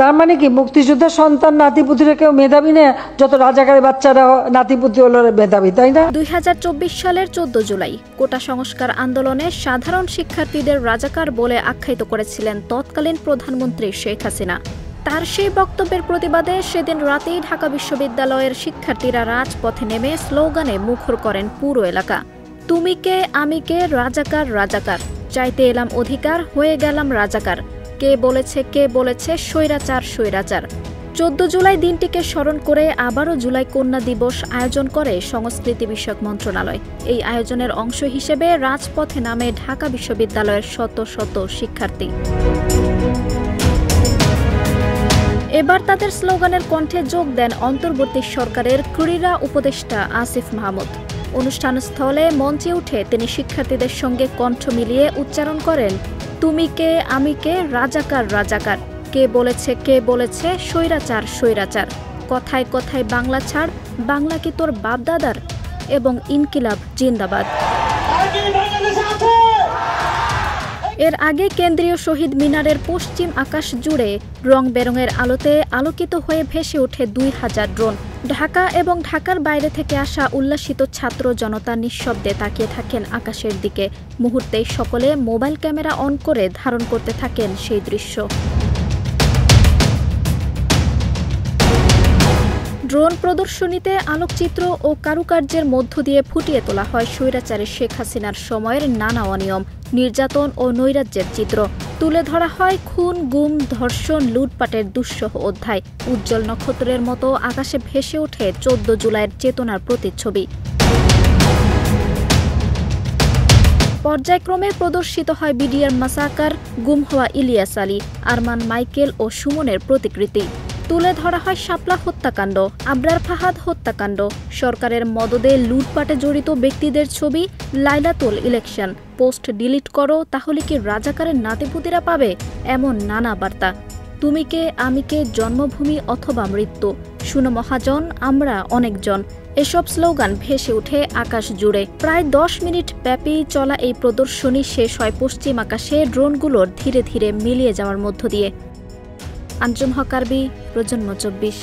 তার মানে কি মুক্তিযোদ্ধার সন্তান নাতিপুতিরা কেউ মেধাবী না, যত রাজাকারের বাচ্চারা নাতিপুতি হলো মেধাবী, তাই না? 2024 সালের 14 জুলাই কোটা সংস্কার আন্দোলনে সাধারণ শিক্ষার্থীদের রাজাকার বলে আখ্যায়িত করেছিলেন তৎকালীন প্রধানমন্ত্রী শেখ হাসিনা। তার সেই বক্তব্যের প্রতিবাদে সেদিন রাতেই ঢাকা বিশ্ববিদ্যালয়ের শিক্ষার্থীরা রাজপথে নেমে স্লোগানে মুখর করেন পুরো এলাকা। তুমি কে আমি কে, রাজাকার রাজাকার, চাইতে এলাম অধিকার, হয়ে গেলাম রাজাকার, কে বলেছে স্বৈরাচার স্বৈরাচার। 14 জুলাই দিনটিকে স্মরণ করে আবারও জুলাই কন্যা দিবস আয়োজন করে সংস্কৃতি বিষয়ক মন্ত্রণালয়। এই আয়োজনের অংশ হিসেবে রাজপথে নামে ঢাকা বিশ্ববিদ্যালয়ের শত শত শিক্ষার্থী। এবার তাদের স্লোগানের কণ্ঠে যোগ দেন অন্তর্বর্তী সরকারের ক্রীড়া উপদেষ্টা আসিফ মাহমুদ। অনুষ্ঠানস্থলে মঞ্চে উঠে তিনি শিক্ষার্থীদের সঙ্গে কণ্ঠ মিলিয়ে উচ্চারণ করেন, তুমি কে আমি কে, রাজাকার রাজাকার, কে বলেছে স্বৈরাচার স্বৈরাচার, কথায় কথায় বাংলা ছাড়, বাংলা কি তোর বাপদাদার, এবং ইনকিলাব জিন্দাবাদ। এর আগে কেন্দ্রীয় শহীদ মিনারের পশ্চিম আকাশ জুড়ে রং বেরঙের আলোতে আলোকিত হয়ে ভেসে ওঠে 2000 ড্রোন। ঢাকা এবং ঢাকার বাইরে থেকে আসা উল্লাসিত ছাত্র জনতা নিঃশব্দে তাকিয়ে থাকেন আকাশের দিকে। মুহূর্তেই সকলে মোবাইল ক্যামেরা অন করে ধারণ করতে থাকেন সেই দৃশ্য। ড্রোন প্রদর্শনীতে আলোকচিত্র ও কারুকার্যের মধ্য দিয়ে ফুটিয়ে তোলা হয় স্বৈরাচারী শেখ হাসিনার সময়ের নানা অনিয়ম, নির্যাতন ও নৈরাজ্যের চিত্র। তুলে ধরা হয় খুন, গুম, ধর্ষণ, লুটপাটের দুঃসহ অধ্যায়। উজ্জ্বল নক্ষত্রের মতো আকাশে ভেসে ওঠে 14 জুলাইয়ের চেতনার প্রতিচ্ছবি। পর্যায়ক্রমে প্রদর্শিত হয় বিডিআর মাসাকার, গুম হওয়া ইলিয়াস আলী, আরমান মাইকেল ও সুমনের প্রতিকৃতি। তুলে ধরা হয় শাপলা হত্যাকাণ্ড, আবরার ফাহাদ হত্যাকাণ্ড, সরকারের মদদে লুটপাটে জড়িত ব্যক্তিদের ছবি, লাইলাতুল ইলেকশন, পোস্ট ডিলিট করো তাহলে কি রাজাকারের নাতিপুতিরা পাবে, এমন নানা বার্তা। তুমি কে আমি কে, জন্মভূমি অথবা মৃত্যু, শুনো মহাজন আমরা অনেকজন, এসব স্লোগান ভেসে ওঠে আকাশ জুড়ে। প্রায় 10 মিনিট ব্যাপী চলা এই প্রদর্শনী শেষ হয় পশ্চিম আকাশে ড্রোনগুলোর ধীরে ধীরে মিলিয়ে যাওয়ার মধ্য দিয়ে। আঞ্জুম হক আরবি, প্রজন্ম 24।